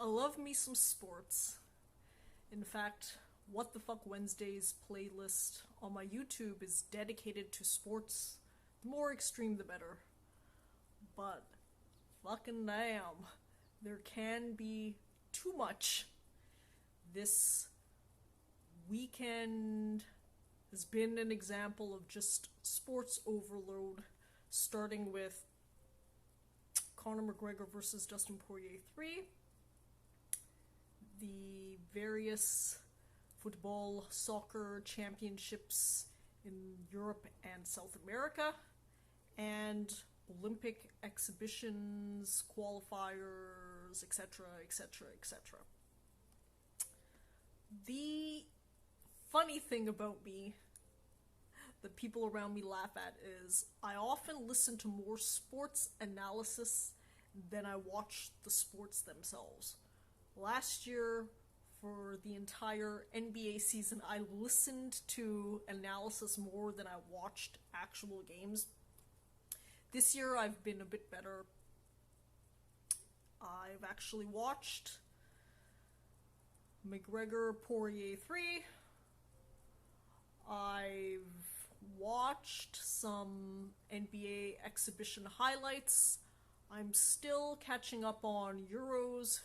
I love me some sports. In fact, What the Fuck Wednesdays playlist on my YouTube is dedicated to sports. The more extreme, the better. But fucking damn, there can be too much. This weekend has been an example of just sports overload, starting with Conor McGregor versus Dustin Poirier 3, the various football, soccer championships in Europe and South America, and Olympic exhibitions, qualifiers, etc., etc., etc. The funny thing about me that people around me laugh at is I often listen to more sports analysis than I watch the sports themselves. Last year, for the entire NBA season, I listened to analysis more than I watched actual games. This year, I've been a bit better. I've actually watched McGregor Poirier 3. I've watched some NBA exhibition highlights. I'm still catching up on Euros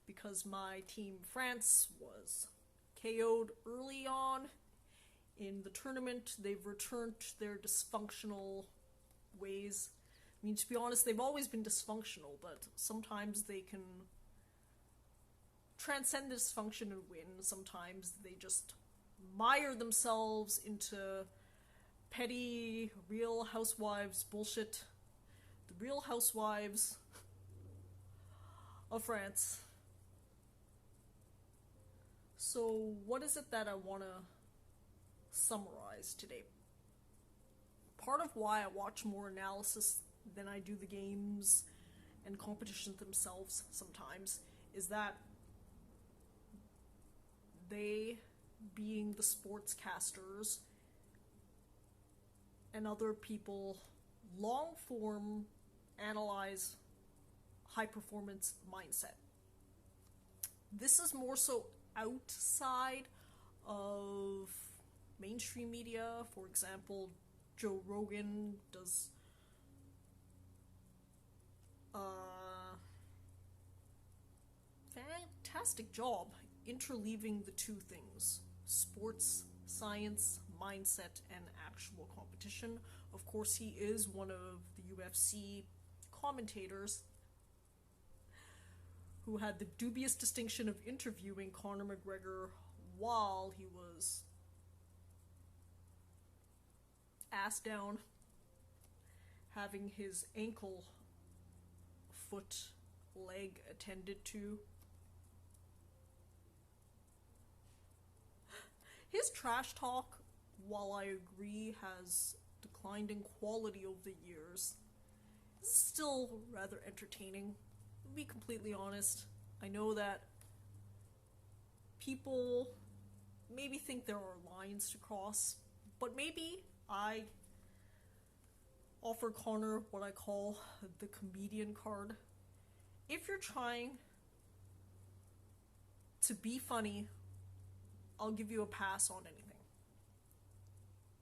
because my team France was KO'd early on in the tournament. They've returned to their dysfunctional ways. I mean, to be honest, they've always been dysfunctional, but sometimes they can transcend dysfunction and win. Sometimes they just mire themselves into petty Real Housewives bullshit. The Real Housewives of France. So, what is it that I want to summarize today? Part of why I watch more analysis than I do the games and competitions themselves sometimes is that they, being the sportscasters and other people, long form analyze high performance mindset. This is more so outside of mainstream media. For example, Joe Rogan does a fantastic job interleaving the two things: sports, science, mindset, and actual competition. Of course, he is one of the UFC commentators who had the dubious distinction of interviewing Conor McGregor while he was ass down, having his ankle, foot, leg attended to. His trash talk, while I agree has declined in quality over the years, is still rather entertaining. To be completely honest, I know that people maybe think there are lines to cross, but maybe I offer Conor what I call the comedian card. If you're trying to be funny, I'll give you a pass on anything.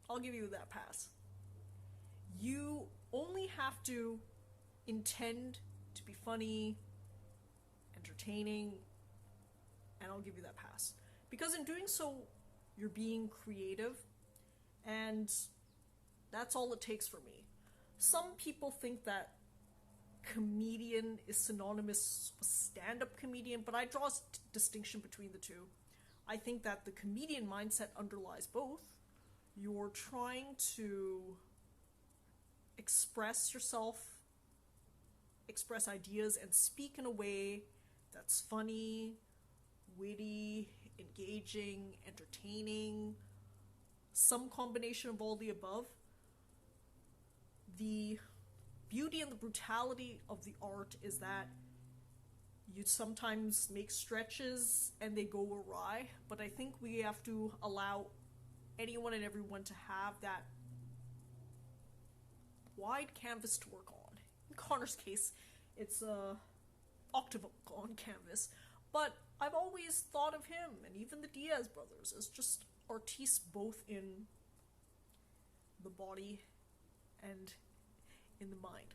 I'll give you that pass. You only have to intend to be funny, entertaining, and I'll give you that pass. Because in doing so, you're being creative, and that's all it takes for me. Some people think that comedian is synonymous with stand-up comedian, but I draw a distinction between the two. I think that the comedian mindset underlies both. You're trying to express yourself, express ideas, and speak in a way that's funny, witty, engaging, entertaining, some combination of all the above. The beauty and the brutality of the art is that you sometimes make stretches and they go awry, but I think we have to allow anyone and everyone to have that wide canvas to work on. In Conor's case, it's octavocal on canvas, but I've always thought of him and even the Diaz brothers as just artistes both in the body and in the mind.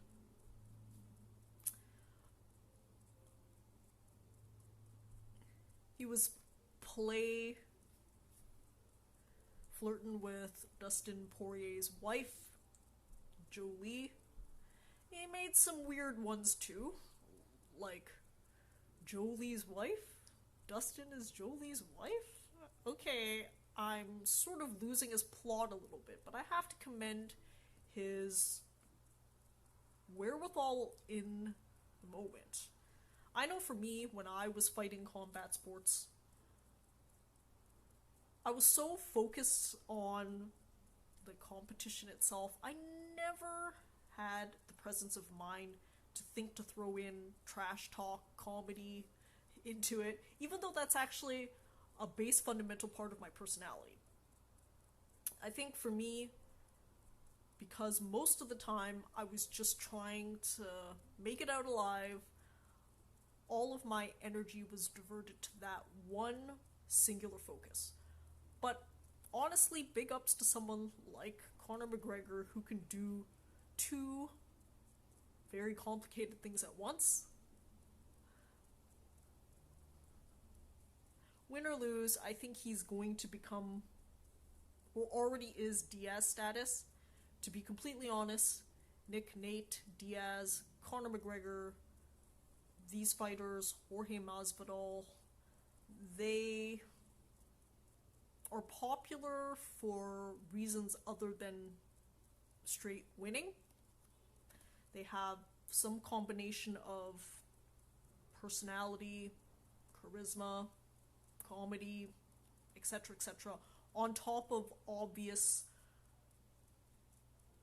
He was flirting with Dustin Poirier's wife, Jolie. He made some weird ones too, like Jolie's wife? Dustin is Jolie's wife? Okay, I'm sort of losing his plot a little bit, but I have to commend his wherewithal in the moment. I know for me, when I was fighting combat sports, I was so focused on the competition itself, I never had the presence of mind to think to throw in trash talk, comedy into it, even though that's actually a base fundamental part of my personality. I think for me, because most of the time I was just trying to make it out alive, all of my energy was diverted to that one singular focus. But honestly, big ups to someone like Conor McGregor who can do two very complicated things at once. Win or lose, I think he's going to become, or already is, Diaz status. To be completely honest, Nick, Nate, Diaz, Conor McGregor, these fighters, Jorge Masvidal, they are popular for reasons other than straight winning. They have some combination of personality, charisma, comedy, etc., etc., on top of obvious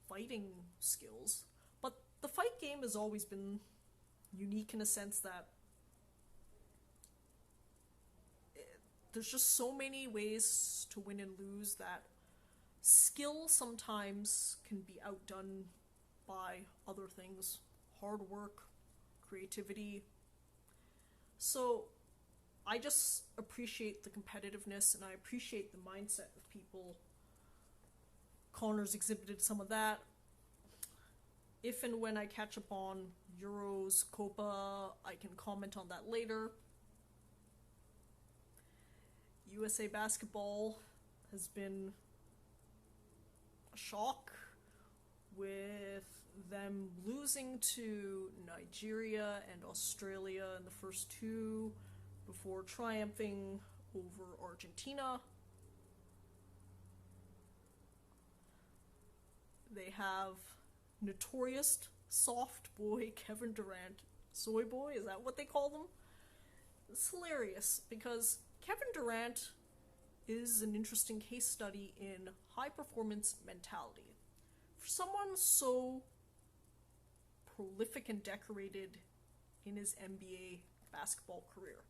fighting skills. But the fight game has always been unique in a sense that there's just so many ways to win and lose that skill sometimes can be outdone by other things. Hard work, creativity. So I just appreciate the competitiveness and I appreciate the mindset of people. Conor's exhibited some of that. If and when I catch up on Euros, Copa, I can comment on that later. USA basketball has been a shock with them losing to Nigeria and Australia in the first two before triumphing over Argentina. They have notorious soft boy Kevin Durant. Soy boy, is that what they call them? It's hilarious because Kevin Durant is an interesting case study in high performance mentality. For someone so prolific and decorated in his NBA basketball career,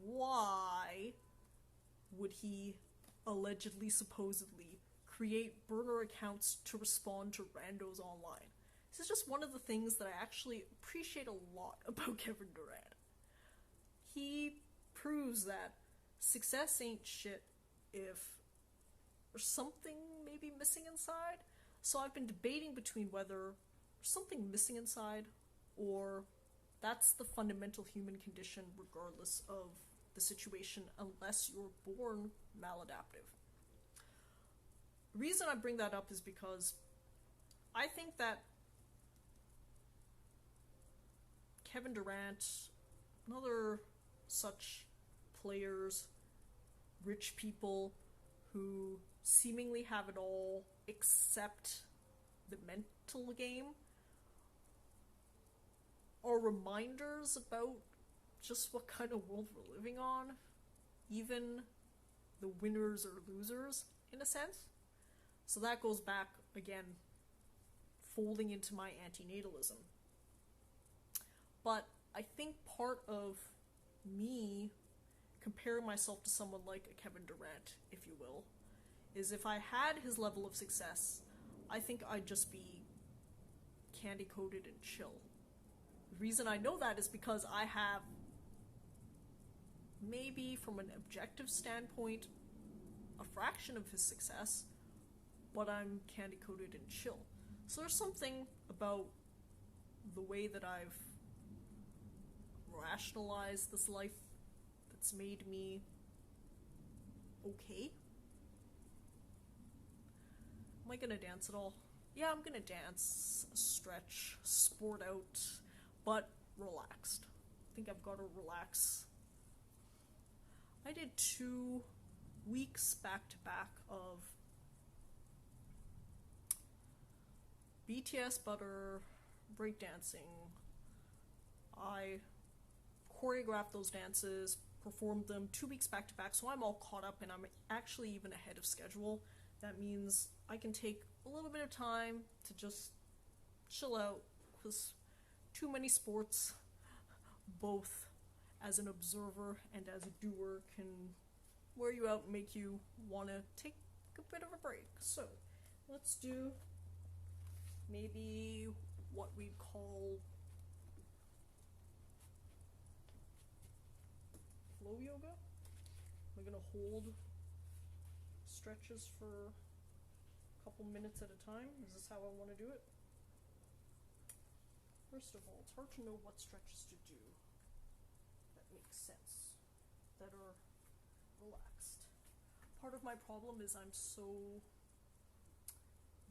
why would he allegedly, supposedly, create burner accounts to respond to randos online? This is just one of the things that I actually appreciate a lot about Kevin Durant. He proves that success ain't shit if there's something maybe missing inside. So I've been debating between whether there's something missing inside or that's the fundamental human condition regardless of the situation unless you're born maladaptive. The reason I bring that up is because I think that Kevin Durant and other such players, rich people who seemingly have it all except the mental game, are reminders about just what kind of world we're living on, even the winners or losers, in a sense. So that goes back, again, folding into my antinatalism. But I think part of me comparing myself to someone like a Kevin Durant, if you will, is if I had his level of success, I think I'd just be candy-coated and chill. The reason I know that is because I have, maybe from an objective standpoint, a fraction of his success, but I'm candy coated and chill. So there's something about the way that I've rationalized this life that's made me okay. Am I gonna dance at all? Yeah, I'm gonna dance, stretch, sport out, but relaxed. I think I've got to relax. I did 2 weeks back to back of BTS Butter breakdancing. I choreographed those dances, performed them 2 weeks back to back, so I'm all caught up and I'm actually even ahead of schedule. That means I can take a little bit of time to just chill out, because too many sports, both as an observer and as a doer, can wear you out and make you want to take a bit of a break. So let's do maybe what we'd call flow yoga. We're gonna hold stretches for a couple minutes at a time. Is this how I want to do it? First of all, it's hard to know what stretches to do that make sense, that are relaxed. Part of my problem is I'm so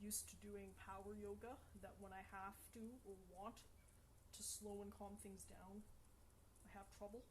used to doing power yoga that when I have to or want to slow and calm things down, I have trouble.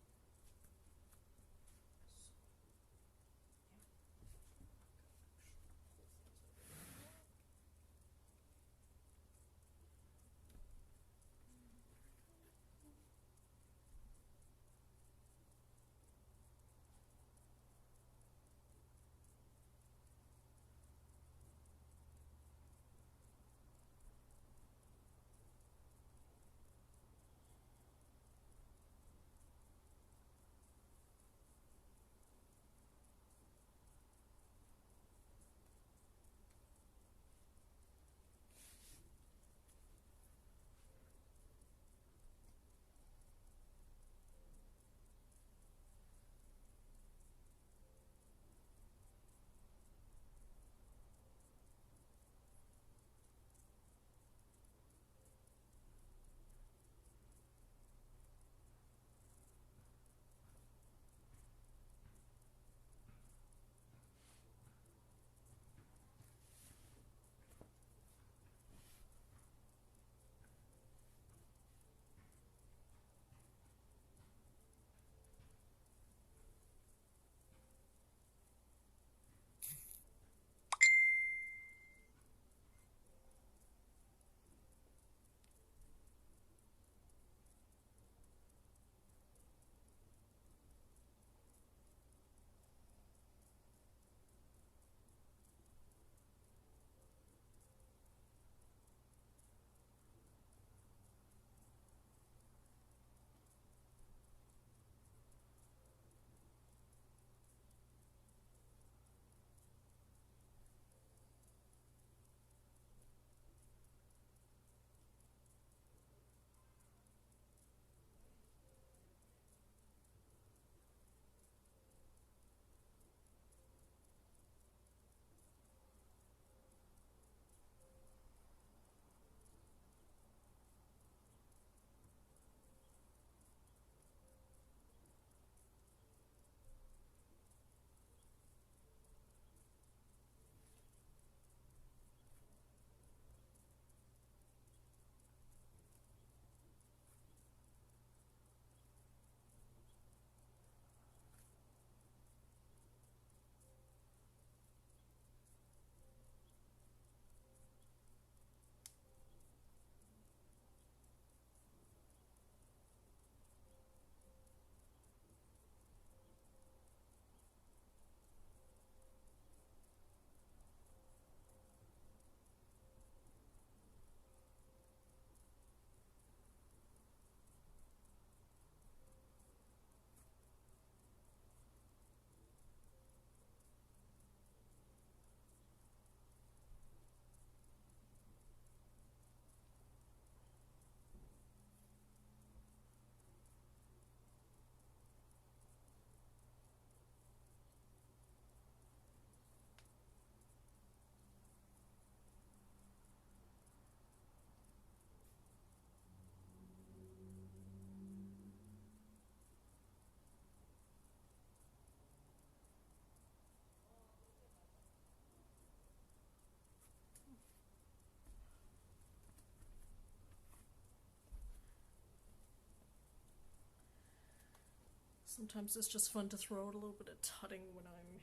Sometimes it's just fun to throw out a little bit of tutting when I'm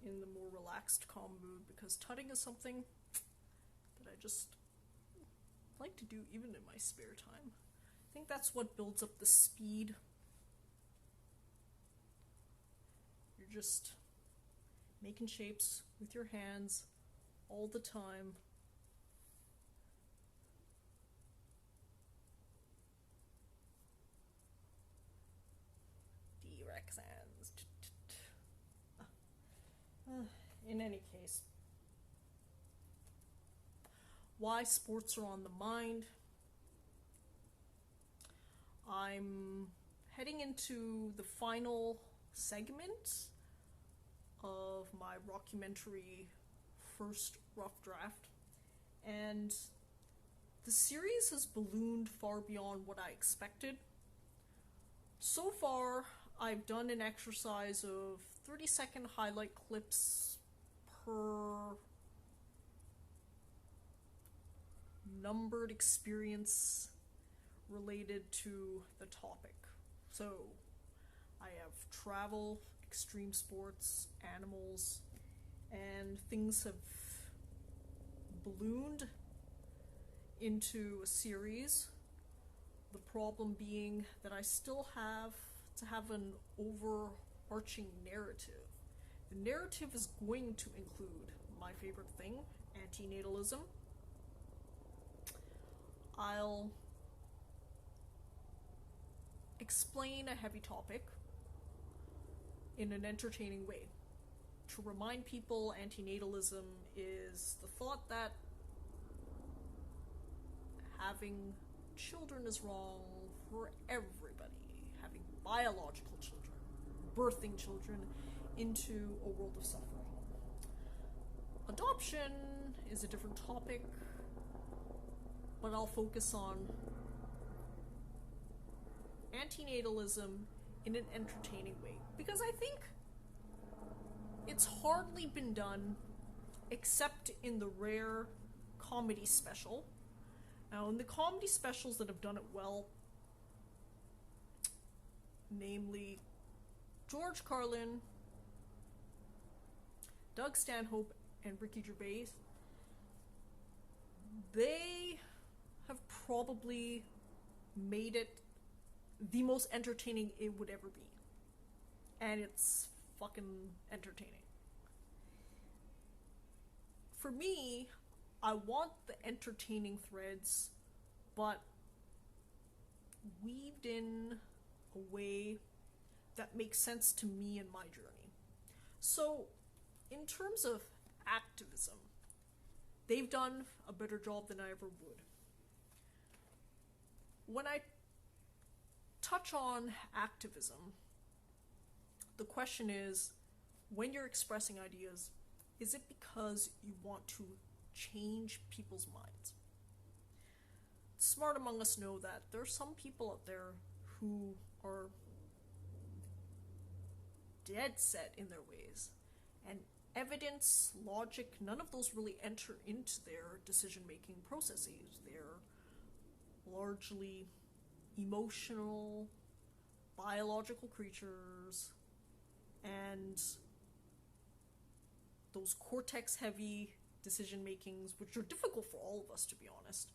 in the more relaxed, calm mood, because tutting is something that I just like to do even in my spare time. I think that's what builds up the speed. You're just making shapes with your hands all the time. D-Rex hands. In any case, why sports are on the mind. I'm heading into the final segment of my rockumentary first rough draft, and the series has ballooned far beyond what I expected. So far, I've done an exercise of 30-second highlight clips per numbered experience related to the topic. So, I have travel, extreme sports, animals, and things have ballooned into a series. The problem being that I still have to have an overarching narrative. The narrative is going to include my favorite thing, antinatalism. I'll explain a heavy topic in an entertaining way. To remind people, antinatalism is the thought that having children is wrong for everybody. Having biological children, birthing children into a world of suffering. Adoption is a different topic, but I'll focus on antinatalism in an entertaining way, because I think it's hardly been done except in the rare comedy special. Now, in the comedy specials that have done it well, namely George Carlin, Doug Stanhope, and Ricky Gervais, they have probably made it the most entertaining it would ever be. And it's fucking entertaining. For me, I want the entertaining threads, but weaved in a way that makes sense to me and my journey. So, in terms of activism, they've done a better job than I ever would. When I touch on activism, the question is, when you're expressing ideas, is it because you want to change people's minds? Smart among us know that there are some people out there who are dead set in their ways, and evidence, logic, none of those really enter into their decision-making processes. They're largely emotional, biological creatures, and those cortex-heavy decision-makings, which are difficult for all of us, to be honest,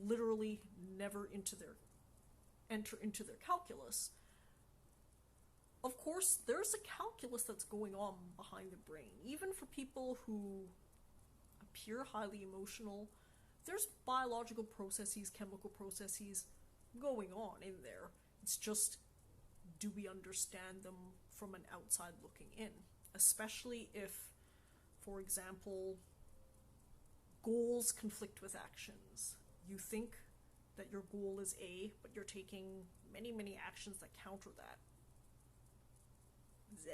literally never enter into their calculus. Of course, there's a calculus that's going on behind the brain. Even for people who appear highly emotional, there's biological processes, chemical processes going on in there. It's just, do we understand them from an outside looking in? Especially if, for example, goals conflict with actions. You think that your goal is A, but you're taking many, many actions that counter that. Z.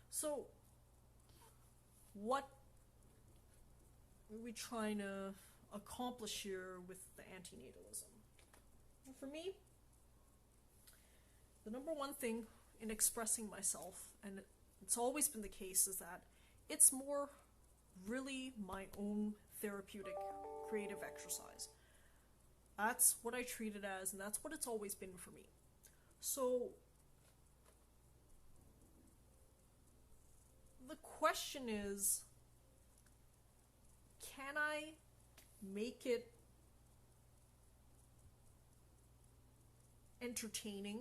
So, what are we trying to accomplish here with the antinatalism? Well, for me, the number one thing in expressing myself, and it's always been the case, is that it's more really my own therapeutic creative exercise. That's what I treat it as, and that's what it's always been for me. So question is, can I make it entertaining?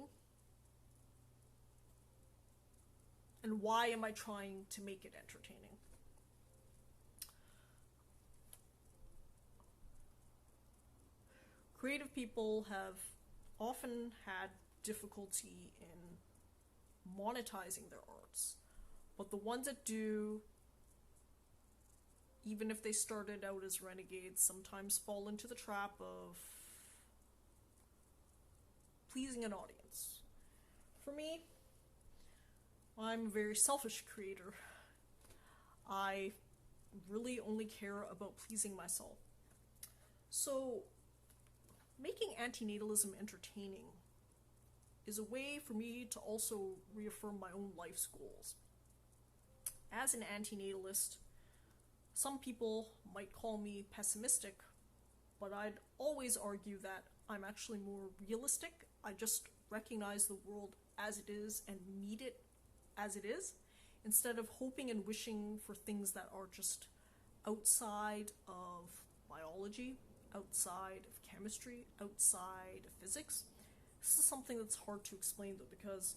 And why am I trying to make it entertaining? Creative people have often had difficulty in monetizing their arts, but the ones that do, even if they started out as renegades, sometimes fall into the trap of pleasing an audience. For me, I'm a very selfish creator. I really only care about pleasing myself. So, making antinatalism entertaining is a way for me to also reaffirm my own life's goals. As an antinatalist, some people might call me pessimistic, but I'd always argue that I'm actually more realistic. I just recognize the world as it is and meet it as it is, instead of hoping and wishing for things that are just outside of biology, outside of chemistry, outside of physics. This is something that's hard to explain though, because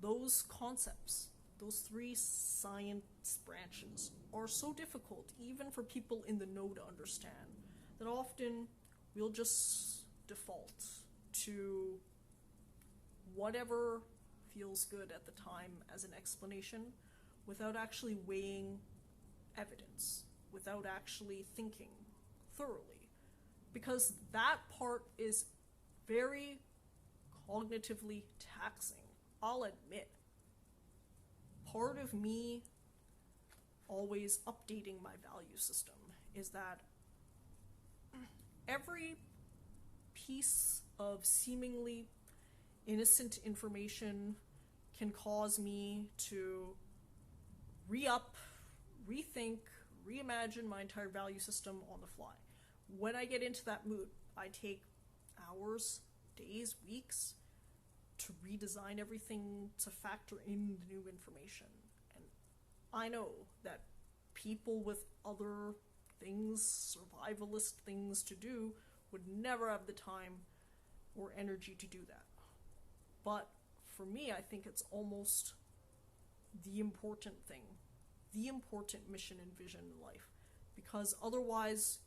those concepts, those three science branches, are so difficult even for people in the know to understand, that often we'll just default to whatever feels good at the time as an explanation without actually weighing evidence, without actually thinking thoroughly. Because that part is very cognitively taxing, I'll admit. Part of me always updating my value system is that every piece of seemingly innocent information can cause me to re-up, rethink, reimagine my entire value system on the fly. When I get into that mood, I take hours, days, weeks to redesign everything to factor in the new information. And I know that people with other things, survivalist things to do, would never have the time or energy to do that. But for me, I think it's almost the important thing, the important mission and vision in life, because otherwise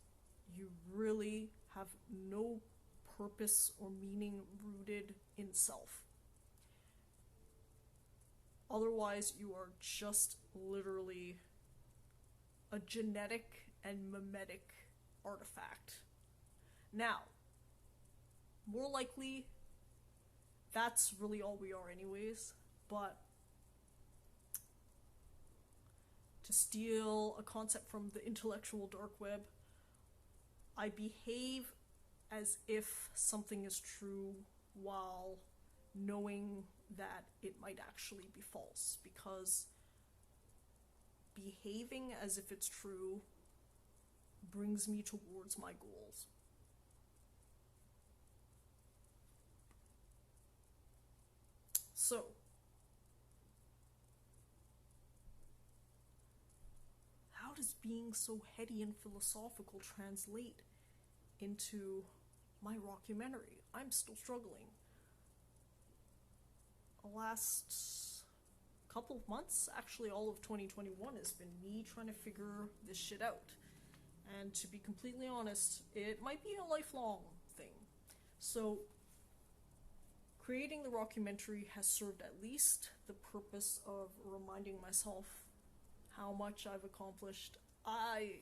you really have no purpose or meaning rooted in self. Otherwise, you are just literally a genetic and mimetic artifact. Now, more likely, that's really all we are anyways, but to steal a concept from the intellectual dark web, I behave as if something is true while knowing that it might actually be false, because behaving as if it's true brings me towards my goals. So, how does being so heady and philosophical translate into my rockumentary? I'm still struggling. The last couple of months, actually all of 2021, has been me trying to figure this shit out. And to be completely honest, it might be a lifelong thing. So, creating the rockumentary has served at least the purpose of reminding myself how much I've accomplished. I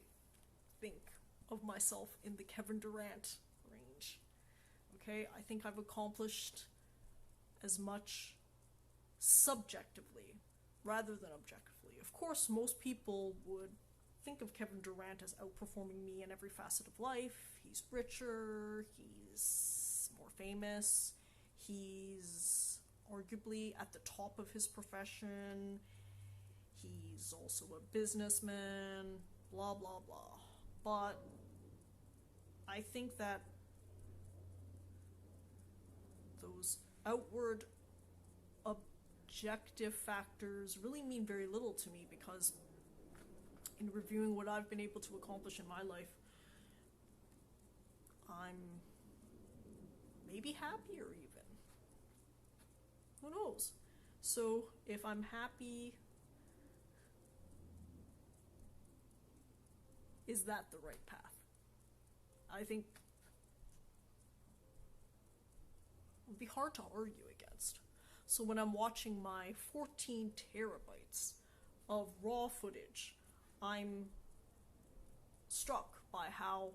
think of myself in the Kevin Durant range. Okay, I think I've accomplished as much subjectively rather than objectively. Of course, most people would think of Kevin Durant as outperforming me in every facet of life. He's richer, he's more famous, he's arguably at the top of his profession, he's also a businessman, blah blah blah. But I think that those outward objective factors really mean very little to me, because in reviewing what I've been able to accomplish in my life, I'm maybe happier even. Who knows? So if I'm happy, is that the right path? I think it would be hard to argue against. So when I'm watching my 14 terabytes of raw footage, I'm struck by how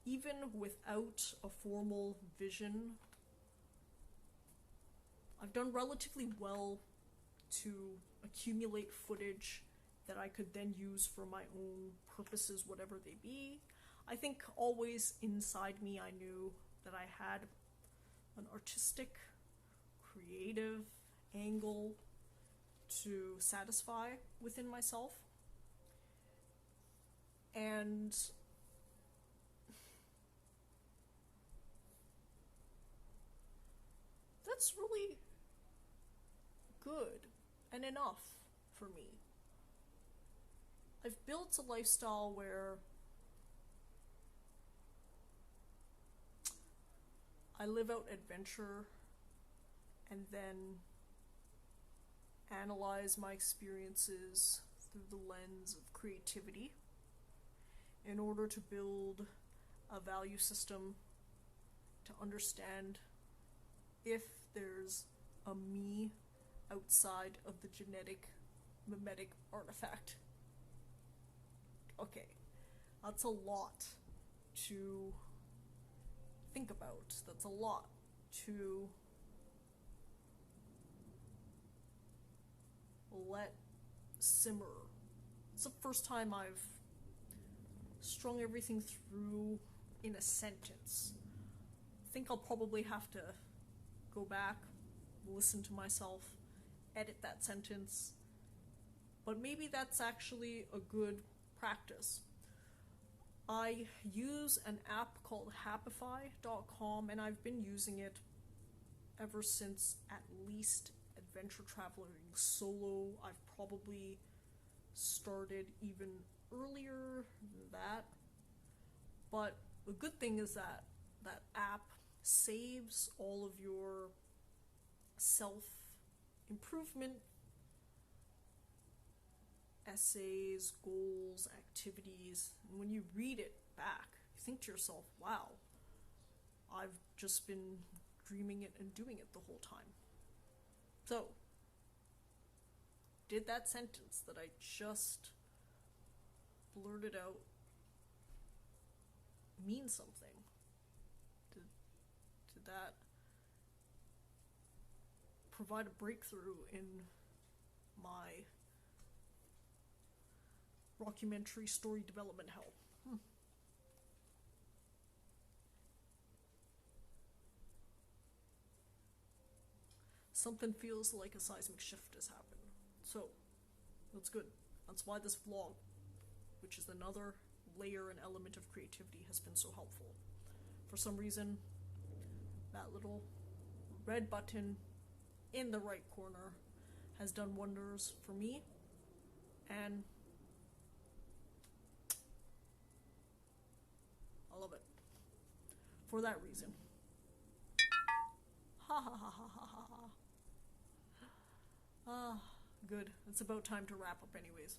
even without a formal vision, I've done relatively well to accumulate footage that I could then use for my own purposes, whatever they be. I think always inside me I knew that I had an artistic, creative angle to satisfy within myself. And that's really good and enough for me. I've built a lifestyle where I live out adventure and then analyze my experiences through the lens of creativity in order to build a value system to understand if there's a me outside of the genetic mimetic artifact. Okay, that's a lot to think about. That's a lot to let simmer. It's the first time I've strung everything through in a sentence. I think I'll probably have to go back, listen to myself, edit that sentence, but maybe that's actually a good practice. I use an app called happify.com, and I've been using it ever since at least adventure traveling solo. I've probably started even earlier than that, but the good thing is that that app saves all of your self-improvement essays, goals, activities, and when you read it back, you think to yourself, wow, I've just been dreaming it and doing it the whole time. So, did that sentence that I just blurted out mean something? Did that provide a breakthrough in my rockumentary story development hell? Something feels like a seismic shift has happened. So, that's good. That's why this vlog, which is another layer and element of creativity, has been so helpful. For some reason, that little red button in the right corner has done wonders for me, and I love it for that reason. Ha ha ha ha ha ha ha. Ah, good. It's about time to wrap up anyways.